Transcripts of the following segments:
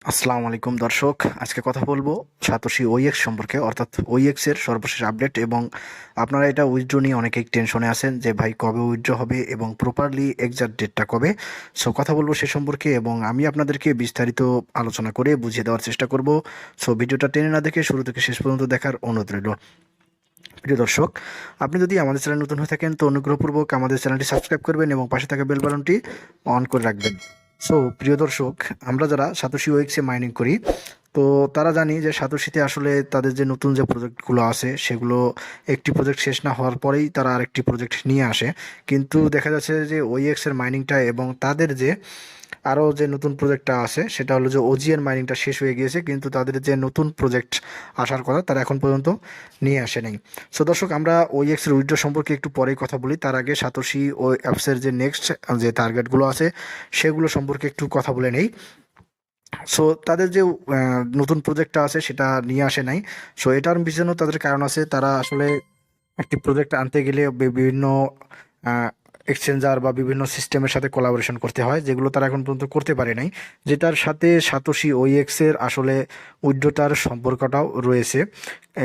আসসালামু আলাইকুম দর্শক, আজকে কথা বলবো সাতোশি ওইএক্স সম্পর্কে, অর্থাৎ ওইএক্স এর সর্বশেষ আপডেট। এবং আপনারা এটা উইথড্র নিয়ে অনেকেই টেনশনে আছেন যে ভাই কবে উইথড্র হবে এবং প্রপারলি এক্সাক্ট ডেটটা কবে। সো কথা বলবো সে সম্পর্কে এবং আমি আপনাদেরকে বিস্তারিত আলোচনা করে বুঝিয়ে দেওয়ার চেষ্টা করব। সো ভিডিওটা টেনে না দেখে শুরু থেকে শেষ পর্যন্ত দেখার অনুরোধ রইল। প্রিয় দর্শক, আপনি যদি আমাদের চ্যানেল নতুন হয়ে থাকেন তো অনুগ্রহপূর্বক আমাদের চ্যানেলটি সাবস্ক্রাইব করবেন এবং পাশে থাকা বেল বাটনটি অন করে রাখবেন। সো প্রিয় দর্শক, আমরা যারা সাতোশি ওয়েক্সে মাইনিং করি তো তারা জানি যে সাতোশিতে আসলে তাদের যে নতুন যে প্রজেক্টগুলো আছে সেগুলো একটি প্রজেক্ট শেষ না হওয়ার পরেই তারা আরেকটি প্রজেক্ট নিয়ে আসে। কিন্তু দেখা যাচ্ছে যে ওইএক্সের মাইনিংটা এবং তাদের যে আরও যে নতুন প্রজেক্টটা আছে সেটা হলো যে ওজিএর মাইনিংটা শেষ হয়ে গিয়েছে, কিন্তু তাদের যে নতুন প্রজেক্ট আসার কথা তারা এখন পর্যন্ত নিয়ে আসে নাই। সো দর্শক, আমরা ওইএক্সের উইথড্র সম্পর্কে একটু পরেই কথা বলি। তার আগে সাতোশি ও অ্যাপসের যে নেক্সট যে টার্গেটগুলো আছে সেগুলো সম্পর্কে একটু কথা বলে নেই। সো তাদের যে নতুন প্রজেক্টটা আছে সেটা নিয়ে আসে নাই। সো এটার পিছনেও তাদের কারণ আছে। তারা আসলে একটি প্রজেক্ট আনতে গেলে বিভিন্ন এক্সচেঞ্জার বা বিভিন্ন সিস্টেমের সাথে কোলাবোরেশন করতে হয়, যেগুলো তারা এখন পর্যন্ত করতে পারে নাই, যেটার সাথে সাতোশি ওইএক্সের আসলে উইথড্রটার সম্পর্কটাও রয়েছে।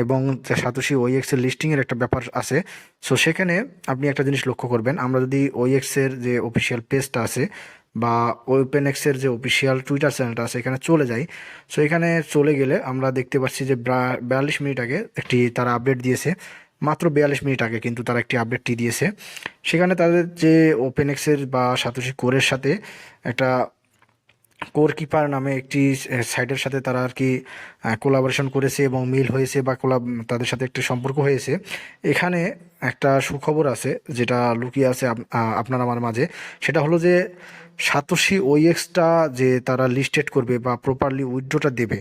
এবং সাতোশি ওইএক্সের লিস্টিংয়ের একটা ব্যাপার আছে। সো সেখানে আপনি একটা জিনিস লক্ষ্য করবেন, আমরা যদি ওইএক্সের যে অফিসিয়াল পেজটা আছে বা ওপেনএক্সের যে অফিসিয়াল টুইটার চ্যানেলটা আছে এখানে চলে যাই। সো এখানে চলে গেলে আমরা দেখতে পাচ্ছি যে 42 মিনিট আগে একটি তারা আপডেট দিয়েছে। মাত্র 42 মিনিট আগে কিন্তু তারা একটি আপডেটটি দিয়েছে। সেখানে তাদের যে ওপেনএক্সের বা সাতোশি কোরের সাথে একটা কোর কিপার নামে একটি সাইটের সাথে তারা আর কি কোলাবোরেশন করেছে এবং মিল হয়েছে বা তাদের সাথে একটি সম্পর্ক হয়েছে। এখানে একটা সুখবর আছে যেটা লুকিয়ে আছে আপনার আমার মাঝে। সেটা হলো যে সাতোশি ওইএক্সটা যে তারা লিস্টেড করবে বা প্রপারলি উইথড্রটা দেবে,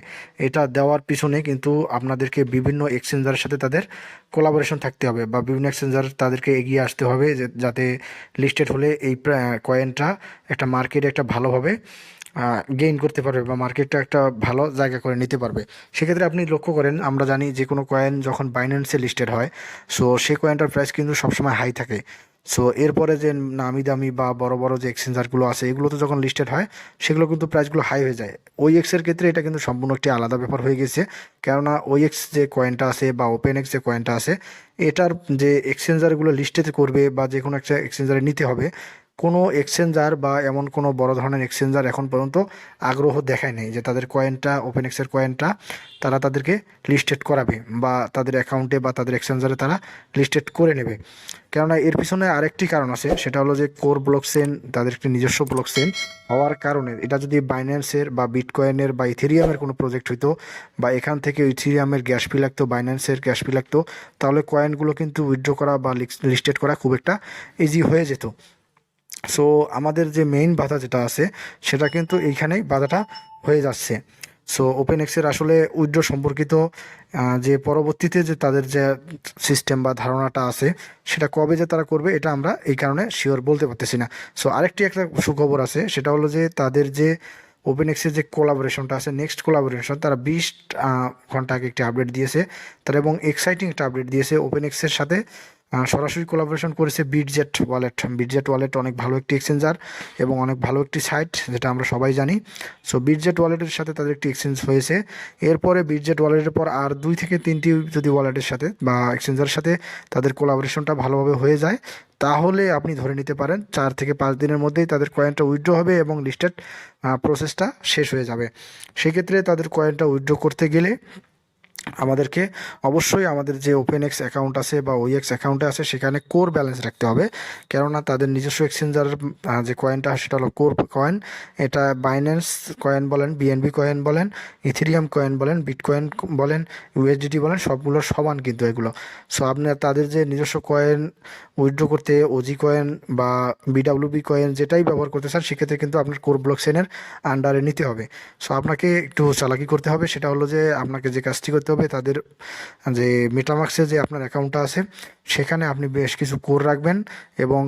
এটা দেওয়ার পিছনে কিন্তু আপনাদেরকে বিভিন্ন এক্সচেঞ্জারের সাথে তাদের কোলাবোরেশন থাকতে হবে বা বিভিন্ন এক্সচেঞ্জার তাদেরকে এগিয়ে আসতে হবে, যাতে লিস্টেড হলে এই কয়েনটা একটা মার্কেটে একটা ভালোভাবে গেইন করতে পারবে বা মার্কেটটা একটা ভালো জায়গা করে নিতে পারবে। সেক্ষেত্রে আপনি লক্ষ্য করেন, আমরা জানি যে কোনো কয়েন যখন বাইন্যান্সে লিস্টেড হয় সো সেই কয়েনটার প্রাইস কিন্তু সবসময় হাই থাকে। সো এরপরে যে নামি দামি বা বড় বড় যে এক্সচেঞ্জারগুলো আছে এগুলোতে যখন লিস্টেড হয় সেগুলো কিন্তু প্রাইসগুলো হাই হয়ে যায়। ওই এক্সের ক্ষেত্রে এটা কিন্তু সম্পূর্ণ একটি আলাদা ব্যাপার হয়ে গেছে। কেননা ওই এক্স যে কয়েনটা আছে বা ওপেন এক্স যে কয়েনটা আছে এটার যে এক্সচেঞ্জারগুলো লিস্টেড করবে বা যে কোনো একটা এক্সচেঞ্জারে নিতে হবে, কোনো এক্সচেঞ্জার বা এমন কোনো বড় ধরনের এক্সচেঞ্জার এখন পর্যন্ত আগ্রহ দেখায় নেই যে তাদের কয়েনটা ওপেনএক্সের কয়েনটা তারা তাদেরকে লিস্টেড করাবে বা তাদের অ্যাকাউন্টে বা তাদের এক্সচেঞ্জারে তারা লিস্টেড করে নেবে। কেননা এর পিছনে আরেকটি কারণ আছে, সেটা হলো যে কোর ব্লকচেন তাদের একটি নিজস্ব ব্লকচেন হওয়ার কারণে এটা যদি বাইন্যান্সের বা বিটকয়েনের বা ইথেরিয়ামের কোনো প্রজেক্ট হইতো বা এখান থেকে ইথেরিয়ামের গ্যাস ফি লাগতো, বাইন্যান্সের গ্যাস ফি লাগতো, তাহলে কয়েনগুলো কিন্তু উইথড্র করা বা লিস্টেড করা খুব একটা ইজি হয়ে যেত। সো আমাদের যে মেইন বাধা যেটা আছে সেটা কিন্তু এইখানেই বাধাটা হয়ে যাচ্ছে। সো ওপেন এক্সের আসলে উইথড্র সম্পর্কিত যে পরবর্তীতে যে তাদের যে সিস্টেম বা ধারণাটা আছে সেটা কবে যে তারা করবে এটা আমরা এই কারণে শিওর বলতে পারতেছি না। সো আরেকটি একটা সুখবর আছে, সেটা হলো যে তাদের যে ওপেন এক্সের যে কোলাবোরেশনটা আছে নেক্সট কোলাবোরেশন তারা 20 ঘন্টা আগে একটি আপডেট দিয়েছে তারা, এবং এক্সাইটিং একটা আপডেট দিয়েছে। ওপেন এক্সের সাথে সরাসরি কোলাবোরেশন করেছে বিটজেট ওয়ালেট। বিটজেট ওয়ালেট অনেক ভালো একটি এক্সচেঞ্জার এবং অনেক ভালো একটি সাইট, যেটা আমরা সবাই জানি। সো বিটজেট ওয়ালেটের সাথে তাদের একটি এক্সচেঞ্জ হয়েছে। এরপরে বিটজেট ওয়ালেটের পর আর 2 থেকে 3টি যদি ওয়ালেটের সাথে বা এক্সচেঞ্জারের সাথে তাদের কোলাবোরেশনটা ভালোভাবে হয়ে যায়, তাহলে আপনি ধরে নিতে পারেন 4 থেকে 5 দিনের মধ্যেই তাদের কয়েনটা উইথড্র হবে এবং লিস্টেড প্রসেসটা শেষ হয়ে যাবে। সেক্ষেত্রে তাদের কয়েনটা উইথড্র করতে গেলে আমাদেরকে অবশ্যই আমাদের যে ওপেনএক্স অ্যাকাউন্ট আছে বা ওইএক্স অ্যাকাউন্টে আছে সেখানে কোর ব্যালেন্স রাখতে হবে। কেননা তাদের নিজস্ব এক্সচেঞ্জার যে কয়েনটা সেটা হলো কোর কয়েন। এটা বাইন্যান্স কয়েন বলেন, বিএনবি কয়েন বলেন, ইথেরিয়াম কয়েন বলেন, বিটকয়েন বলেন, ইউএসডিটি বলেন, সবগুলো সমান কিন্তু এগুলো। সো আপনার তাদের যে নিজস্ব কয়েন উইথড্র করতে ওজি কয়েন বা বিডাব্লিউবি কয়েন যেটাই ব্যবহার করতে চান সেক্ষেত্রে কিন্তু আপনার কোর ব্লকচেনের আন্ডারে নিতে হবে। সো আপনাকে একটু চালাকি করতে হবে, সেটা হলো যে আপনাকে যে কাজটি করতে হবে তাদের যে মেটামাক্সে যে আপনার অ্যাকাউন্টটা আছে সেখানে আপনি বেশ কিছু কোর রাখবেন এবং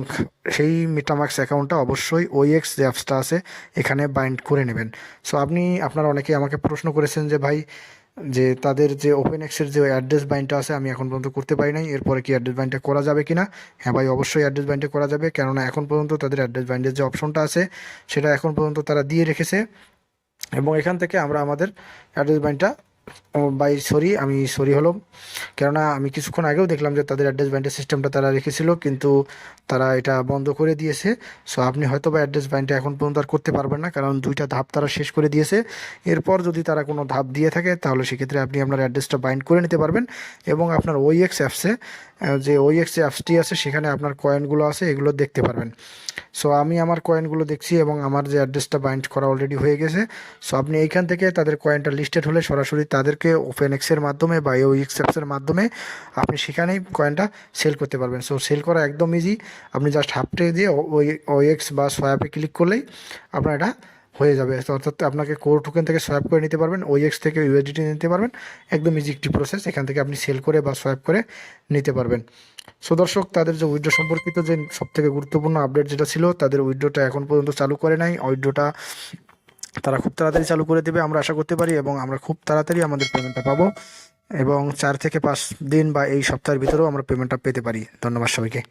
সেই মেটামাক্স অ্যাকাউন্টটা অবশ্যই ওইএক্স যে অ্যাপসটা আছে এখানে বাইন্ড করে নেবেন। সো আপনারা অনেকেই আমাকে প্রশ্ন করেছেন যে ভাই যে তাদের যে ওপেন এক্সের যে অ্যাড্রেস বাইনটা আছে আমি এখন পর্যন্ত করতে পারি নাই, এরপরে কি অ্যাড্রেস বাইনটা করা যাবে কি না? হ্যাঁ ভাই, অবশ্যই অ্যাড্রেস বাইনটা করা যাবে, কেননা এখন পর্যন্ত তাদের অ্যাড্রেস বাইন্ডের যে অপশনটা আছে সেটা এখন পর্যন্ত তারা দিয়ে রেখেছে। এবং এখান থেকে আমরা আমাদের অ্যাড্রেস বাইনটা আমি সরি হলাম, কেননা আমি কিছুক্ষণ আগেও দেখলাম যে তাদের অ্যাড্রেস বাইন্ডের সিস্টেমটা তারা রেখেছিল, কিন্তু তারা এটা বন্ধ করে দিয়েছে। সো আপনি হয়তো বা অ্যাড্রেস বাইন্ডটা এখন পর্যন্ত আর করতে পারবেন না, কারণ 2টা ধাপ তারা শেষ করে দিয়েছে। এরপর যদি তারা কোনো ধাপ দিয়ে থাকে তাহলে সেক্ষেত্রে আপনি আপনার অ্যাড্রেসটা বাইন্ড করে নিতে পারবেন এবং আপনার ওইএক্স অ্যাপসে যে ওইএক্স অ্যাপসটি আছে সেখানে আপনার কয়েনগুলো আছে এগুলো দেখতে পারবেন। সো আমি আমার কয়েনগুলো দেখছি এবং আমার যে অ্যাড্রেসটা বাইন্ড করা অলরেডি হয়ে গেছে। সো আপনি এইখান থেকে তাদের কয়েনটা লিস্টেড হলে সরাসরি তাদেরকে ওপেন এক্সের মাধ্যমে বা ওইএক্স অ্যাপসের মাধ্যমে আপনি সেখানেই কয়েনটা সেল করতে পারবেন। সো সেল করা একদম ইজি, আপনি জাস্ট হাফটে দিয়ে ওইএক্স বা সোয়াপে ক্লিক করলেই আপনার এটা হয়ে যাবে। তো অর্থাৎ আপনাকে কোর টোকেন থেকে সোয়াপ করে নিতে পারবেন, ওইএক্স থেকে ইউএসডিটি নিতে পারবেন। একদম ইজি একটি প্রসেস, এখান থেকে আপনি সেল করে বা সোয়াপ করে নিতে পারবেন। সো দর্শক, তাদের যে উইথড্র সম্পর্কিত যে সবথেকে গুরুত্বপূর্ণ আপডেট যেটা ছিল, তাদের উইথড্রটা এখন পর্যন্ত চালু করে নাই। উইথড্রটা তারা খুব তাড়াতাড়ি চালু করে দেবে আমরা আশা করতে পারি, এবং আমরা খুব তাড়াতাড়ি আমাদের পেমেন্টটা পাবো, এবং 4 থেকে 5 দিন বা এই সপ্তাহের ভিতরেও আমরা পেমেন্টটা পেতে পারি। ধন্যবাদ সবাইকে।